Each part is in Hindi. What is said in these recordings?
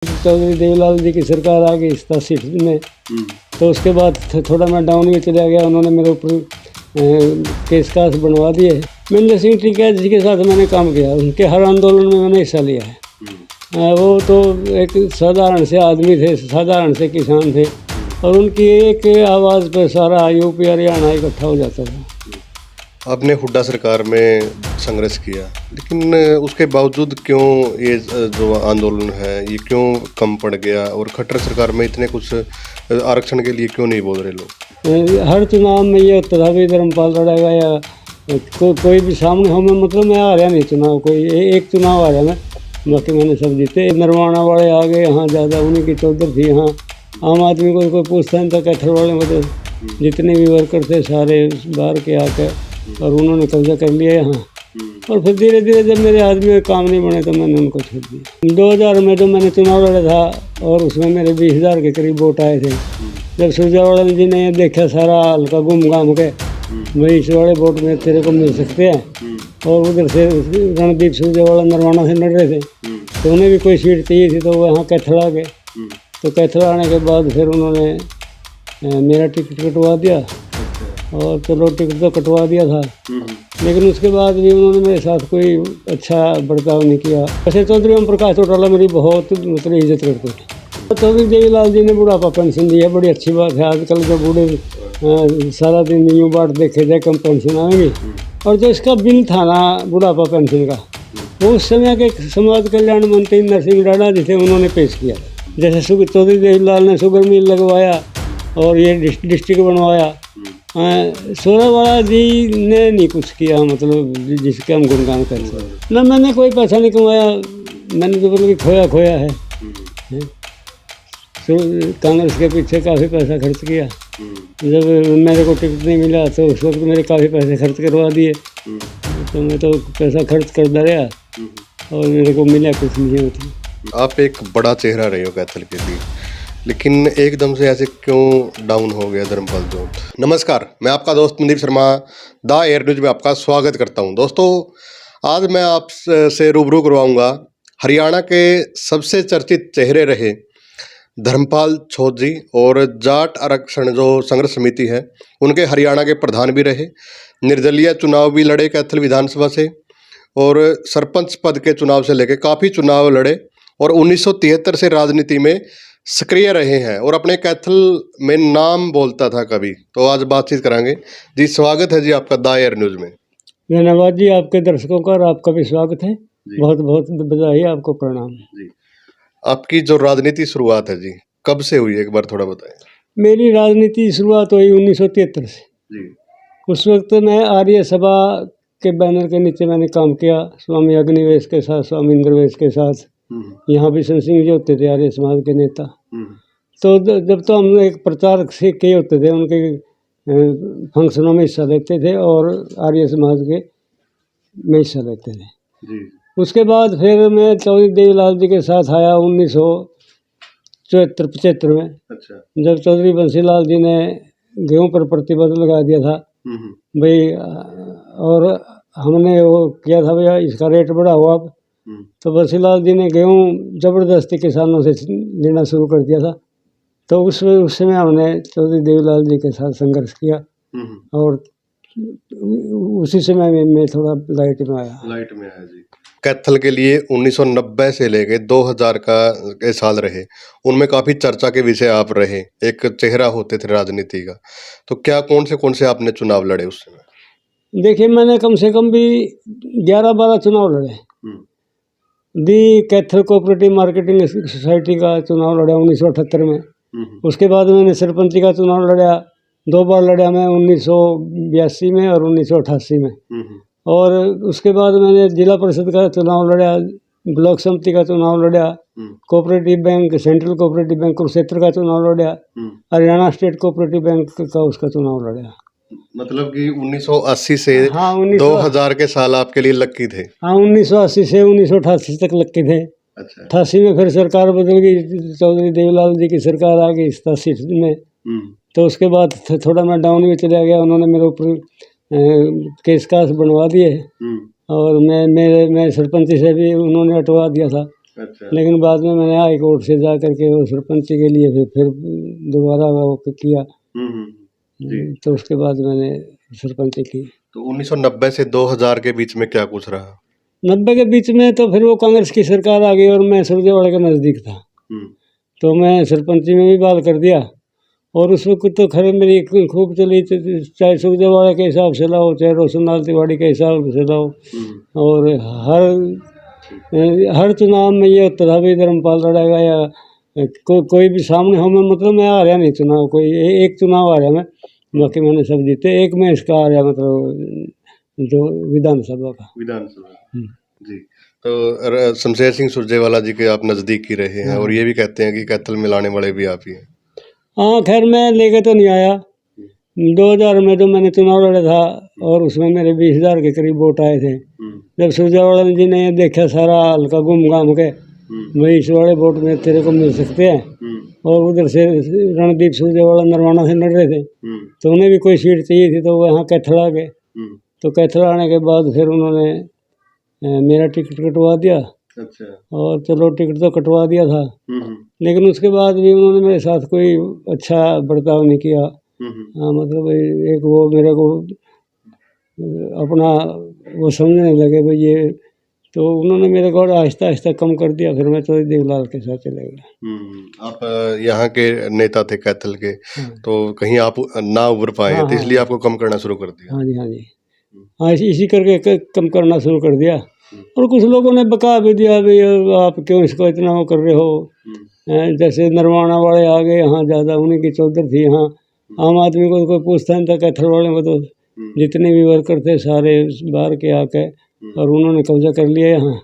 चौधरी देवीलाल जी की सरकार आ गई 87 में। तो उसके बाद थोड़ा मैं डाउन में चला गया, उन्होंने मेरे ऊपर केस कास बनवा दिए। महेंद्र सिंह टिकैत जी के साथ मैंने काम किया, उनके हर आंदोलन में मैंने हिस्सा लिया है। वो तो एक साधारण से आदमी थे, साधारण से किसान थे, और उनकी एक आवाज़ पर सारा यूपी हरियाणा इकट्ठा हो जाता था। आपने हुड्डा सरकार में संघर्ष किया, लेकिन उसके बावजूद क्यों ये जो आंदोलन है ये क्यों कम पड़ गया, और खट्टर सरकार में इतने कुछ आरक्षण के लिए क्यों नहीं बोल रहे लोग? हर चुनाव में ये होता था भी धर्मपाल लड़ेगा या कोई भी सामने हो, मैं मतलब मैं आ रहा नहीं चुनाव, कोई एक चुनाव आ रहा मैं, बाकी मैंने सब जीते। नरवाना वाले आ गए यहाँ, ज़्यादा उन्हीं की चौधर थी यहाँ। आम आदमी को कोई पूछता नहीं था। कैथल वाले मतलब जितने भी वर्कर थे सारे बाहर के आके, और उन्होंने कब्जा कर लिया यहाँ। और फिर धीरे धीरे जब मेरे आदमी के काम नहीं बने तो मैंने उनको छोड़ दिया। 2000 में जो मैंने चुनाव लड़ा था, और उसमें मेरे 20,000 के करीब वोट आए थे। जब सुरजेवाला जी ने ये देखा सारा हल्का घूम घाम के, भाई इस वाले वोट में तेरे को मिल सकते हैं, और उधर से रणदीप सुरजेवाला नरवाना से लड़ रहे थे, तो उन्हें भी कोई सीट चाहिए थी, तो वो यहाँ कैथल आ गए। तो कैथल आने के बाद फिर उन्होंने मेरा टिकट कटवा दिया, और चलो टिकट तो कटवा दिया था, लेकिन उसके बाद भी उन्होंने मेरे साथ कोई अच्छा बर्ताव नहीं किया। वैसे चौधरी ओम प्रकाश चौटाला मेरी बहुत मतलब इज्जत करते थे। चौधरी देवीलाल जी ने बुढ़ापा पेंशन दी है, बड़ी अच्छी बात है। आजकल जो बूढ़े सारा दिन यूँ बाट देखे जाए कम पेंशन आएंगी। और जो इसका बिल था ना बुढ़ापा पेंशन का, वो उस समय के समाज कल्याण मंत्री नरसिंह राणा जी थे, उन्होंने पेश किया। जैसे चौधरी देवीलाल ने शुगर मिल लगवाया और ये डिस्ट्रिक्ट बनवाया, सोरावाला जी ने नहीं कुछ किया, मतलब जिसके हम गुणगान कर सकते ना। मैंने कोई पैसा नहीं कमाया, मैंने तो मतलब खोया है। कांग्रेस के पीछे काफ़ी पैसा खर्च किया। जब मेरे को टिकट नहीं मिला तो उस वक्त मेरे काफ़ी पैसे खर्च करवा दिए, तो मैं तो पैसा खर्च करता रहा, और मेरे को मिला कुछ नहीं है। मतलब आप एक बड़ा चेहरा रहे हो कैथल के लिए, लेकिन एकदम से ऐसे क्यों डाउन हो गया धर्मपाल जोत? नमस्कार, मैं आपका दोस्त Mandeep Sharma the air news में आपका स्वागत करता हूं। दोस्तों, आज मैं आपसे रूबरू करवाऊंगा हरियाणा के सबसे चर्चित चेहरे रहे धर्मपाल जोत जी, और जाट आरक्षण जो संघर्ष समिति है उनके हरियाणा के प्रधान भी रहे। निर्दलीय चुनाव भी लड़े कैथल विधानसभा से, और सरपंच पद के चुनाव से लेकर काफ़ी चुनाव लड़े, और 1973 से राजनीति में सक्रिय रहे हैं, और अपने कैथल में नाम बोलता था कभी। तो आज बातचीत करांगे जी। स्वागत है जी आपका द एयर न्यूज में। धन्यवाद जी, आपके दर्शकों का और आपका भी स्वागत है। बहुत बहुत बधाई, आपको प्रणाम जी। आपकी जो राजनीति शुरुआत है जी, कब से हुई, एक बार थोड़ा बताएं। मेरी राजनीति की शुरुआत हुई 1973 से जी। उस वक्त मैं आर्य सभा के बैनर के नीचे मैंने काम किया, स्वामी अग्निवेश के साथ, स्वामी इंद्रवेश के साथ। यहाँ भी सिंह जी होते थे आर्य समाज के नेता। तो जब तो हम एक प्रचार से के होते थे, उनके फंक्शनों में हिस्सा लेते थे, और आर्य समाज के में हिस्सा लेते थे जी। उसके बाद फिर मैं चौधरी देवीलाल जी के साथ आया 1974-75 में। अच्छा। जब चौधरी बंसीलाल जी ने गेहूं पर प्रतिबंध लगा दिया था भाई, और हमने वो किया था भैया इसका रेट बढ़ा हुआ अब, तो बंसीलाल जी ने गेहूं ज़बरदस्ती किसानों से लेना शुरू कर दिया था। तो उस समय हमने चौधरी देवीलाल जी के साथ संघर्ष किया, और उसी समय में मैं थोड़ा लाइट में आया जी। कैथल के लिए 1990 से लेके 2000 के साल रहे, उनमें काफ़ी चर्चा के विषय आप रहे, एक चेहरा होते थे राजनीति का। तो क्या कौन से आपने चुनाव लड़े उस समय? देखिए, मैंने कम से कम भी 11-12 चुनाव लड़े। दी कैथल कोऑपरेटिव मार्केटिंग सोसाइटी का चुनाव लड़ा 1978 में। उसके बाद मैंने सरपंची का चुनाव लड़ा, 2 बार लड़ा मैं, 1982 में और 1988 में। और उसके बाद मैंने जिला परिषद का चुनाव लड़ा, ब्लॉक समिति का चुनाव लड़ा, cooperative bank, central cooperative bank Kurukshetra का चुनाव लड़ा, हरियाणा स्टेट कोऑपरेटिव बैंक का उसका चुनाव लड़ा। मतलब कि 1980 से हाँ, 2000 के साल आपके लिए लकी थे। हाँ, 1980 से 1988 तक लकी थे। अच्छा। 88 में फिर सरकार बदल गई, चौधरी देवीलाल जी की सरकार आ गई 87 में। तो उसके बाद थोड़ा मैं डाउन में चला गया, उन्होंने मेरे ऊपर केस कास बनवा दिए, और मैं सरपंच से भी उन्होंने हटवा दिया था। अच्छा। लेकिन बाद में मैंने हाई कोर्ट से जा करके वो सरपंची के लिए फिर दोबारा वो किया। जी। तो उसके बाद मैंने सरपंची की। तो 1990 से 2000 के बीच में क्या कुछ रहा? 90 के बीच में तो फिर वो कांग्रेस की सरकार आ गई और मैं सुरजेवाड़ा के नज़दीक था, तो मैं सरपंची में भी बात कर दिया। और उस वक्त तो खैर मेरी खूब चली, चाहे सुरजेवाड़ा के हिसाब से लाओ, चाहे रोशनलाल तिवारी के हिसाब से लाओ। और हर चुनाव में ये होता था भाई धर्मपाल लड़ेगा या कोई भी सामने हो। मैं मतलब मैं आ रहा नहीं चुनाव, कोई एक चुनाव आ रहा मैं, बाकी मैंने सब जीते। एक में इसका आ रहा मतलब जो विधानसभा का। जी। तो शमशेर सिंह सुरजेवाला जी के आप नज़दीक ही रहे हैं और ये भी कहते हैं कि कैथल मिलाने वाले भी आप ही हैं। हाँ खैर मैं लेके तो नहीं आया। 2000 में जो मैंने चुनाव लड़ा था और उसमें मेरे 20,000 के करीब वोट आए थे। जब सुरजेवाला जी ने ये देखा सारा हल्का घूम घाम के, भाई इस वाले वोट में तेरे को मिल सकते हैं, और उधर से रणदीप सुरजेवाला नरवाना से लड़ रहे थे, तो उन्हें भी कोई सीट चाहिए थी, तो वो यहाँ कैथल आ गए। तो कैथल आने के बाद फिर उन्होंने मेरा टिकट कटवा दिया। अच्छा। और चलो टिकट तो कटवा दिया था, लेकिन उसके बाद भी उन्होंने मेरे साथ कोई अच्छा बर्ताव नहीं किया। हाँ मतलब एक वो मेरे को अपना वो समझने लगे भाई ये, तो उन्होंने मेरे को आहिस्ता आहिस्ता कम कर दिया। फिर मैं चौधरी देवलाल के साथ चले गया। आप यहाँ के नेता थे कैथल के, तो कहीं आप ना उभर पाए तो इसलिए आपको कम करना शुरू कर दिया। हाँ जी, हाँ जी, हाँ इसी करके कम करना शुरू कर दिया। और कुछ लोगों ने बका भी दिया भाई आप क्यों इसको इतना वो कर रहे हो। जैसे नरवाना वाले आ गए यहाँ, ज़्यादा उन्हीं की चौधर थी यहाँ। आम आदमी को कोई पूछता नहीं था, कैथल वाले को तो जितने भी वर्कर थे सारे बाहर के आके, और उन्होंने कब्जा कर लिया यहाँ।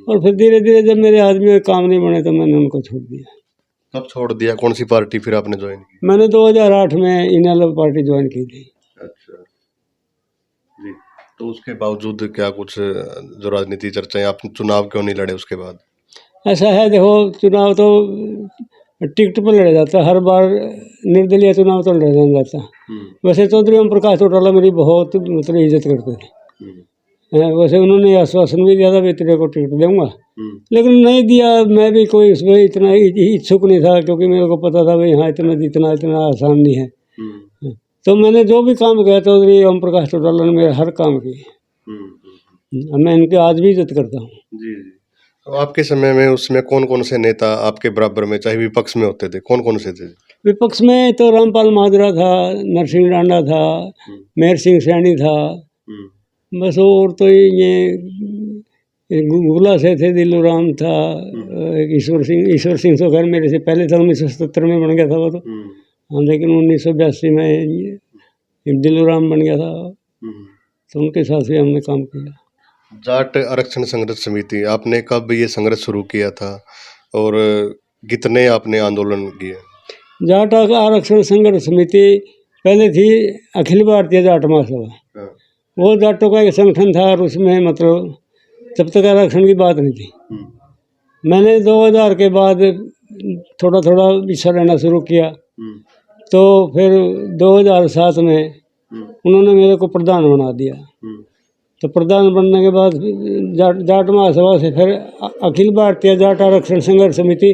और फिर धीरे धीरे जब मेरे आदमी के काम नहीं बने तो मैंने उनको छोड़ दिया। कब छोड़ दिया? कौन सी पार्टी फिर आपने ज्वाइन की? मैंने 2008 में इनेलो पार्टी ज्वाइन की थी। अच्छा जी। तो उसके बावजूद क्या कुछ जो राजनीति चर्चाएं, आप चुनाव क्यों नहीं लड़े उसके बाद? ऐसा है देखो, चुनाव तो टिकट पर लड़ा जाता है, हर बार निर्दलीय चुनाव तो लड़ा नहीं जाता। वैसे चौधरी ओम प्रकाश चौटाला मेरी बहुत मतलब इज्जत करते थे। वैसे उन्होंने आश्वासन भी दिया था भी तेरे को टिकट दूंगा, लेकिन नहीं दिया। मैं भी कोई उसमें इतना इच्छुक नहीं था, क्योंकि मेरे को पता था भाई हाँ इतना जीतना इतना आसान नहीं है। तो मैंने जो भी काम किया चौधरी ओम प्रकाश चौटाला ने मेरे हर काम किए। मैं इनकी आज भी इज्जत करता हूँ। जी जी। तो आपके समय में उसमें कौन कौन से नेता आपके बराबर में, चाहे विपक्ष में होते थे, कौन कौन से थे? विपक्ष में तो रामपाल माजरा था, नरसिंह राणा था, मेहर सिंह सैनी था, बस। और तो ये गुगला से थे, दिल्लू राम था, ईश्वर सिंह तो खैर मेरे से पहले था, 1977 में बन गया था वो तो। हाँ लेकिन 1982 में दिल्लू राम बन गया था, तो उनके साथ भी हमने काम किया। जाट आरक्षण संघर्ष समिति, आपने कब ये संघर्ष शुरू किया था और कितने आपने आंदोलन किए? जाट आरक्षण संघर्ष समिति पहले थी अखिल भारतीय जाट महासभा। वो जाटों का एक संगठन था, और उसमें मतलब जब तक आरक्षण की बात नहीं थी। मैंने 2000 के बाद थोड़ा थोड़ा हिस्सा लेना शुरू किया, तो फिर 2007 में उन्होंने मेरे को प्रधान बना दिया। तो प्रधान बनने के बाद जाट महासभा से फिर अखिल भारतीय जाट आरक्षण संघर्ष समिति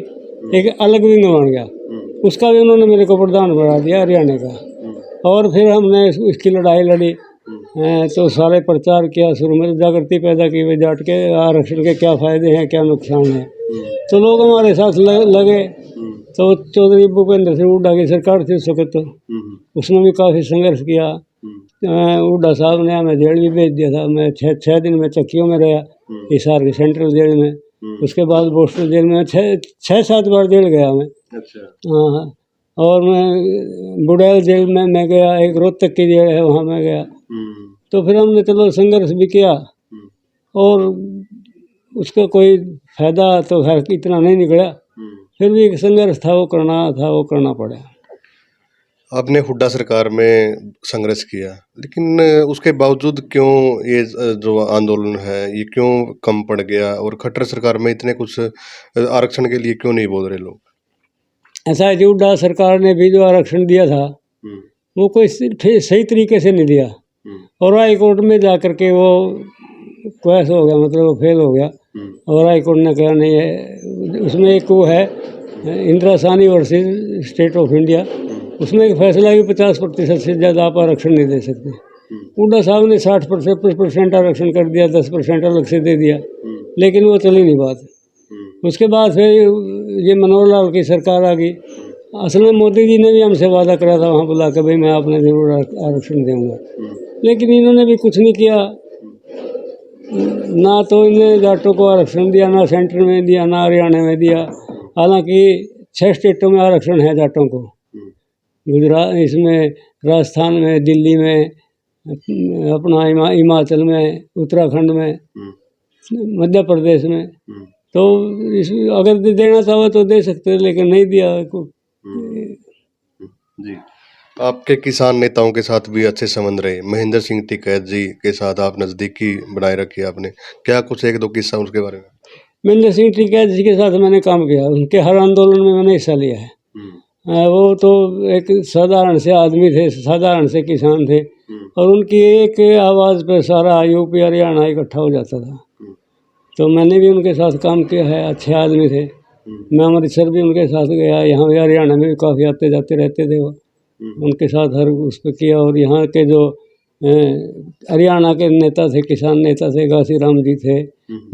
एक अलग विंग बन गया, उसका भी उन्होंने मेरे को प्रधान बना दिया हरियाणा का। और फिर हमने इसकी लड़ाई लड़ी, तो सारे प्रचार किया, शुरू में जागृति पैदा की हुई जाट के आरक्षण के क्या फ़ायदे हैं क्या नुकसान है। तो लोग हमारे साथ लगे। तो चौधरी भूपेंद्र सिंह हुड्डा की सरकार थी उस वक्त, तो उसने भी काफ़ी संघर्ष किया। हुड्डा साहब ने हमें जेल भी भेज दिया था। मैं 6 दिन में चक्कियों में रहा, हिसार की सेंट्रल जेल में। उसके बाद बोस्टल जेल में 6-7 बार जेल गया मैं। हाँ, और मैं बुड़ैल जेल में मैं गया, एक रोहतक की जेल है वहाँ मैं गया। तो फिर हमने चलो संघर्ष भी किया, और उसका कोई फ़ायदा तो खैर इतना नहीं निकला। फिर भी एक संघर्ष था, वो करना पड़ा। आपने हुड्डा सरकार में संघर्ष किया, लेकिन उसके बावजूद क्यों ये जो आंदोलन है ये क्यों कम पड़ गया, और खट्टर सरकार में इतने कुछ आरक्षण के लिए क्यों नहीं बोल रहे लोग? ऐसा है कि हुड्डा सरकार ने भी जो आरक्षण दिया था वो कोई सही तरीके से नहीं दिया, और हाई कोर्ट में जा कर के वो क्वैश हो गया, मतलब वो फेल हो गया। और हाई कोर्ट ने कहा नहीं है। उसमें एक वो है Indira Sahni versus state of India, उसमें एक फैसला है कि 50% से ज़्यादा आप आरक्षण नहीं दे सकते। हुड्डा साहब ने 60% आरक्षण कर दिया, 10% अलग से दे दिया, लेकिन वो चली नहीं बात। उसके बाद फिर ये मनोहर लाल की सरकार आ गई। असल में मोदी जी ने भी हमसे वादा करा था वहाँ बुला के, भाई मैं आपने ज़रूर आरक्षण दूँगा, लेकिन इन्होंने भी कुछ नहीं किया। ना तो इन्होंने जाटों को आरक्षण दिया, ना सेंटर में दिया, ना हरियाणा में दिया। हालांकि 6 स्टेटों में आरक्षण है जाटों को, गुजरात, इसमें राजस्थान में, दिल्ली में, अपना हिमाचल में, उत्तराखंड में, मध्य प्रदेश में। तो इस अगर देना चाहो तो दे सकते, लेकिन नहीं दिया को। जी, आपके किसान नेताओं के साथ भी अच्छे संबंध रहे। महेंद्र सिंह टिकैत जी के साथ आप नज़दीकी बनाए रखी आपने, क्या कुछ एक दो किस्सा उसके बारे में? महेंद्र सिंह टिकैत जी के साथ मैंने काम किया, उनके हर आंदोलन में मैंने हिस्सा लिया है। वो तो एक साधारण से आदमी थे, साधारण से किसान थे, और उनकी एक आवाज़ पे सारा यूपी हरियाणा इकट्ठा हो जाता था। तो मैंने भी उनके साथ काम किया है, अच्छे आदमी थे। मैं अमृतसर भी उनके साथ गया, यहाँ भी हरियाणा में भी काफ़ी आते जाते रहते थे वो, उनके साथ हर उस पर किया। और यहाँ के जो हरियाणा के नेता थे, किसान नेता थे, घासीराम जी थे,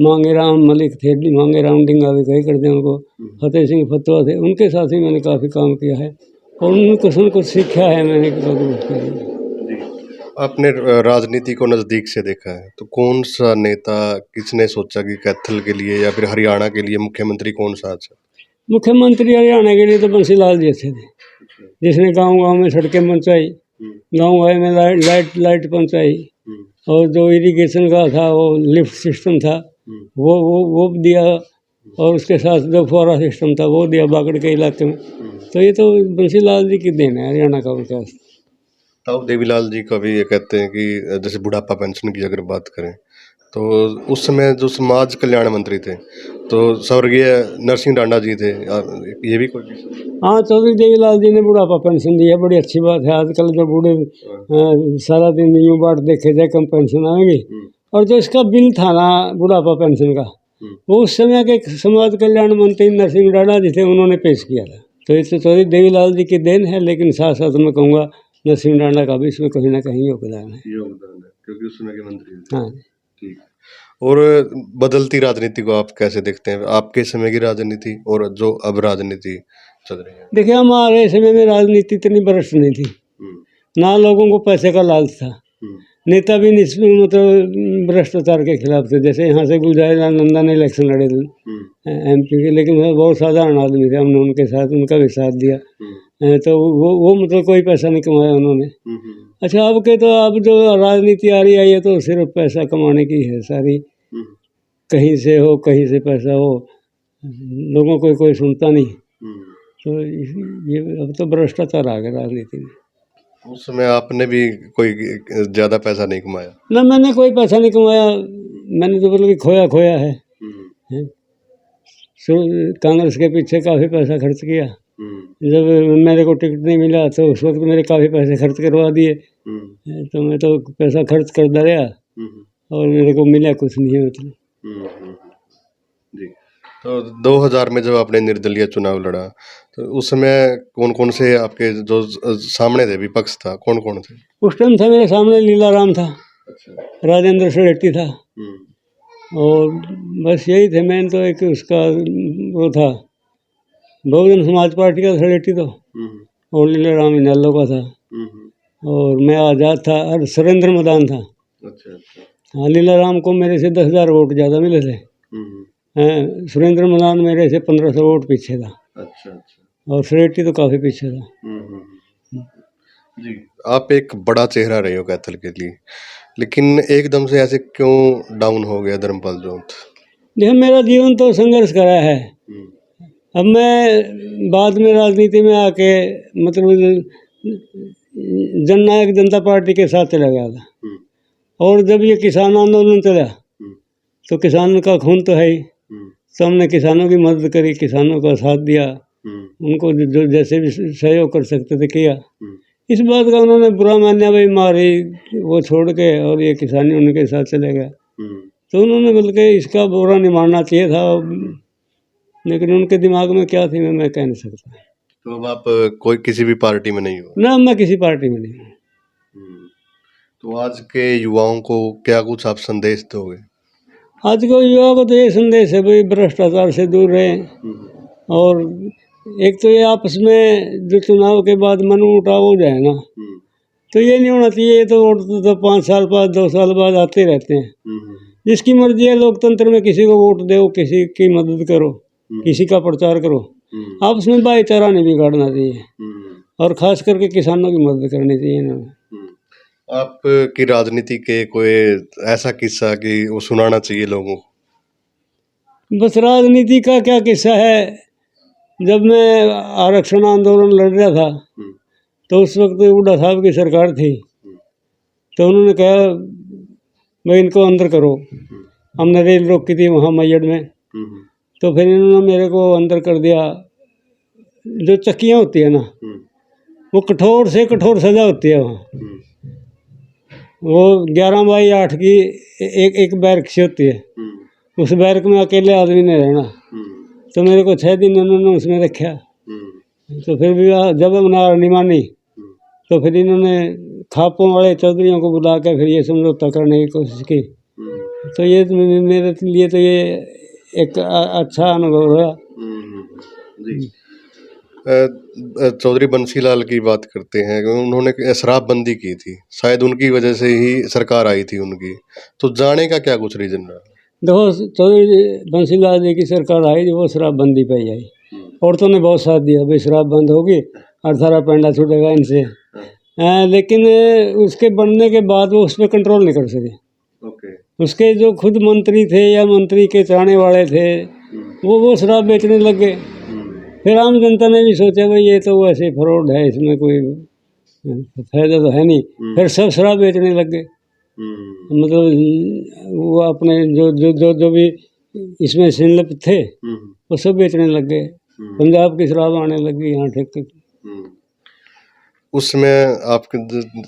मांगेराम मलिक थे, मांगेराम डिंगा भी कही करते हैं उनको, फतेह सिंह फतवा थे, उनके साथ ही मैंने काफ़ी काम किया है और उनको कुछ सीखा है मैंने कि आपने राजनीति को नज़दीक से देखा है, तो कौन सा नेता, किसने सोचा कि कैथल के लिए या फिर हरियाणा के लिए मुख्यमंत्री कौन सा अच्छा? मुख्यमंत्री हरियाणा के लिए तो बंसी लाल जी अच्छे थे, जिसने गांव-गांव में सड़कें पहुँचाई, गांव में लाइट पहुँचाई, और जो इरिगेशन का था वो लिफ्ट सिस्टम था वो दिया, और उसके साथ जो फुहारा सिस्टम था वो दिया बागड़ के इलाके में। तो ये तो बंसी लाल जी की देन है हरियाणा का विकास। ताऊ देवीलाल जी का भी ये कहते हैं कि जैसे बुढ़ापा पेंशन की अगर बात करें, तो उस समय जो समाज कल्याण मंत्री थे तो स्वर्गीय नरसिंह डांडा जी थे। ये भी कोई? हाँ, चौधरी देवीलाल जी ने बुढ़ापा पेंशन दी है, बड़ी अच्छी बात है। आजकल जो बूढ़े सारा दिन यूँ बाट देखे जाए कम पेंशन आएगी। और जो इसका बिल था ना बुढ़ापा पेंशन का, वो उस समय के समाज कल्याण मंत्री नरसिंह डांडा जी थे, उन्होंने पेश किया था। तो ये तो चौधरी देवीलाल जी की देन है, लेकिन साथ साथ मैं कहूँगा नरसिंह डांडा का भी इसमें कहीं ना कहीं योगदान है, क्योंकि उस समय के मंत्री थे। हाँ। ठीक। और बदलती राजनीति को आप कैसे देखते हैं? आपके समय की राजनीति और जो अब राजनीति चल रही है? देखिए, हमारे समय में राजनीति इतनी भ्रष्ट नहीं थी, ना लोगों को पैसे का लालच था, नेता भी मतलब भ्रष्टाचार के खिलाफ थे। जैसे यहाँ से गुलजार नंदा ने इलेक्शन लड़े थे MP के, लेकिन वो बहुत साधारण आदमी थे, हमने उनके साथ उनका भी साथ दिया। तो वो मतलब कोई पैसा नहीं कमाया उन्होंने। अच्छा, अब जो राजनीति आ रही है तो सिर्फ पैसा कमाने की है सारी, कहीं से हो कहीं से पैसा हो, लोगों को कोई सुनता नहीं। तो ये अब तो भ्रष्टाचार आ गया राजनीति में। उस समय आपने भी कोई ज़्यादा पैसा नहीं कमाया? ना, मैंने कोई पैसा नहीं कमाया, मैंने तो बल्कि खोया है। कांग्रेस के पीछे काफ़ी पैसा खर्च किया। जब मेरे को टिकट नहीं मिला तो उस वक्त मेरे काफ़ी पैसे खर्च करवा दिए। तो मैं तो पैसा खर्च करता रहा और मेरे को मिला कुछ नहीं है मतलब। जी। तो 2000 में जब आपने निर्दलीय चुनाव लड़ा, तो उस समय कौन कौन से आपके जो सामने थे, विपक्ष था, कौन कौन थे? उस टाइम था मेरे सामने लीलाराम था, राजेंद्र शेट्टी था, और बस यही थे मेन। तो एक उसका वो था बहुजन समाज पार्टी का सेक्रेटरी, तो और लीलाराम इनेलो का था, और मैं आज़ाद था, और सुरेंद्र मैदान था। हाँ, लीलाराम को मेरे से 10,000 वोट ज़्यादा मिले थे। सुरेंद्र मैदान मेरे से 1500 वोट पीछे था। और सेक्रेटरी तो काफ़ी पीछे था। जी, आप एक बड़ा चेहरा रहे हो कैथल के लिए, लेकिन एकदम से ऐसे क्यों डाउन हो गया धर्मपाल जोत? देखिए, मेरा जीवन तो संघर्ष करा है। अब मैं बाद में राजनीति में आके मतलब जननायक जनता पार्टी के साथ चला गया था, और जब ये किसान आंदोलन चला तो किसानों का खून तो है ही, तो हमने किसानों की मदद करी, किसानों का साथ दिया, उनको जो जैसे भी सहयोग कर सकते थे किया। इस बात का उन्होंने बुरा माना, भाई मारी वो छोड़ के, और ये किसानी उनके साथ चले गया। तो उन्होंने बल्कि इसका बुरा नहीं मानना चाहिए था, लेकिन उनके दिमाग में क्या थी मैं कह नहीं सकता। तो अब आप कोई किसी भी पार्टी में नहीं हो? ना, मैं किसी पार्टी में नहीं हूँ। तो आज के युवाओं को क्या कुछ आप संदेश दोगे? आज के युवा को तो ये संदेश है भाई, भ्रष्टाचार से दूर रहें, और एक तो ये आपस में जो चुनाव के बाद मनमुटाव हो जाए ना, तो ये नहीं होना चाहिए। ये तो वोट तो 5 साल बाद 2 साल बाद आते रहते हैं। जिसकी मर्जी है, लोकतंत्र में किसी को वोट दो, किसी की मदद करो, किसी का प्रचार करो, आपस में भाईचारा नहीं बिगाड़ना चाहिए, और खास करके किसानों की मदद करनी चाहिए इन्होंने। आपकी राजनीति के कोई ऐसा किस्सा कि वो सुनाना चाहिए लोगों को? बस राजनीति का क्या किस्सा है, जब मैं आरक्षण आंदोलन लड़ रहा था तो उस वक्त हुड्डा साहब की सरकार थी, तो उन्होंने कहा भाई इनको अंदर करो। हमने रेल रोकी थी वहाँ मैयड में, तो फिर इन्होंने मेरे को अंदर कर दिया। जो चक्कियाँ होती है ना, वो कठोर से कठोर सज़ा होती है वहाँ। वो 11/8 की एक बैरक सी होती है, उस बैरक में अकेले आदमी ने रहना। तो मेरे को 6 दिन उन्होंने उसमें रखा। तो फिर भी जब हमने नहीं मानी, तो फिर इन्होंने खापों वाले चौधरियों को बुला कर फिर ये समझौता करने की कोशिश की। तो ये मेरे लिए तो ये एक अच्छा अनुभव हुआ। चौधरी बंसीलाल की बात करते हैं, उन्होंने शराबबंदी की थी, शायद उनकी वजह से ही सरकार आई थी उनकी, तो जाने का क्या कुछ रीजन रहा? देखो, चौधरी बंसीलाल जी की सरकार आई, वो शराबबंदी पे ही आई। औरतों ने बहुत साथ दिया, भाई शराब बंद होगी और सारा पेंडा छूटेगा इनसे। लेकिन उसके बनने के बाद वो उस पर कंट्रोल नहीं कर सके। उसके जो खुद मंत्री थे या मंत्री के चाहने वाले थे, वो शराब बेचने लग गए। फिर आम जनता ने भी सोचा भाई ये तो वैसे फ्रॉड है, इसमें कोई फायदा तो है नहीं। फिर सब शराब बेचने लग गए। मतलब वो अपने जो भी इसमें संलिप्त थे वो सब बेचने लग गए। पंजाब की शराब आने लगी यहाँ ठेके की। उसमें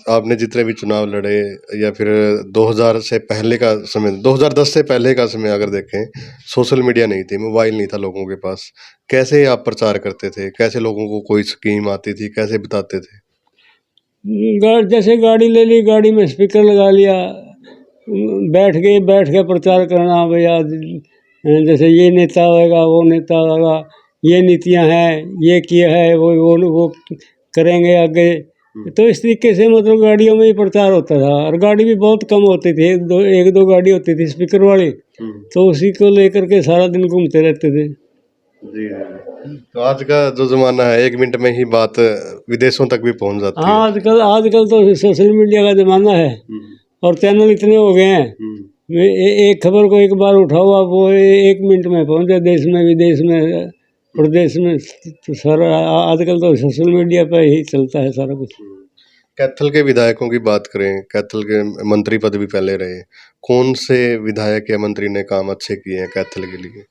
आपने जितने भी चुनाव लड़े या फिर 2000 से पहले का समय, 2010 से पहले का समय अगर देखें, सोशल मीडिया नहीं थी, मोबाइल नहीं था लोगों के पास, कैसे आप प्रचार करते थे? कैसे लोगों को कोई स्कीम आती थी, कैसे बताते थे? जैसे गाड़ी ले ली, गाड़ी में स्पीकर लगा लिया, बैठ के प्रचार करना। भाई आज जैसे ये नेता होगा, वो नेता होगा, ये नीतियाँ हैं, ये किया है, वो करेंगे आगे। तो इस तरीके से मतलब गाड़ियों में ही प्रचार होता था, और गाड़ी भी बहुत कम होती थी, एक दो गाड़ी होती थी स्पीकर वाली, तो उसी को लेकर के सारा दिन घूमते रहते थे। जी। तो आज का जो जमाना है, 1 मिनट में ही बात विदेशों तक भी पहुंच जाती है। हाँ, आजकल तो सोशल मीडिया का जमाना है, और चैनल इतने हो गए हैं। एक खबर को एक बार उठाओ आप, वो 1 मिनट में पहुंचे, देश में, विदेश में, प्रदेश में। तो सारा आजकल तो सोशल मीडिया पे ही चलता है सारा कुछ। कैथल के विधायकों की बात करें, कैथल के मंत्री पद भी पहले रहे, कौन से विधायक या मंत्री ने काम अच्छे किए हैं कैथल के लिए?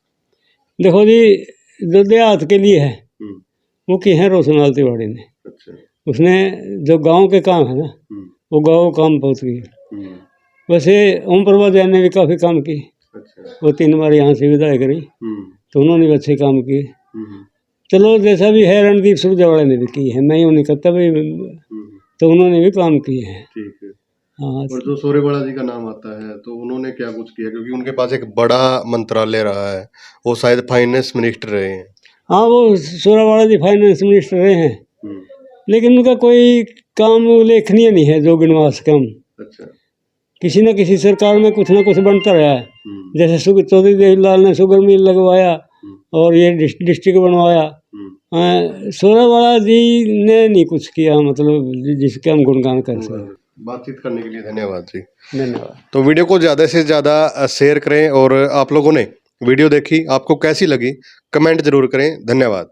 देखो जी, जो देहात के लिए है वो किए हैं रोशनलाल तिवारी ने। उसने जो गांव के काम है ना, वो गांव काम बहुत किए। वैसे ओम प्रभा जैन ने भी काफ़ी काम किए। वो 3 बार यहाँ से विधायक रही, तो उन्होंने भी अच्छे काम किए। चलो जैसा भी है, रणदीप सुरजेवाला ने भी की है, मैं यूँ नहीं कहता भाई, तो उन्होंने भी काम किए हैं। हाँ। और जो सोरेवाला जी का नाम आता है, तो उन्होंने क्या कुछ किया? क्योंकि उनके पास एक बड़ा मंत्रालय रहा है, वो शायद फाइनेंस मिनिस्टर रहे हैं। हाँ, वो सोरेवाला जी फाइनेंस मिनिस्टर रहे हैं, लेकिन उनका कोई काम उल्लेखनीय नहीं है जो गिनवास काम। किसी न किसी सरकार में कुछ ना कुछ बनता रहा है। जैसे चौधरी देवीलाल ने शुगर मिल लगवाया, और ये डिस्ट्रिक्ट बनवाया। सोरेवाला जी ने नहीं कुछ किया, मतलब जिसके हम गुणगान कर सकें। बातचीत करने के लिए धन्यवाद जी। धन्यवाद। तो वीडियो को ज़्यादा से ज़्यादा शेयर करें, और आप लोगों ने वीडियो देखी, आपको कैसी लगी कमेंट जरूर करें। धन्यवाद।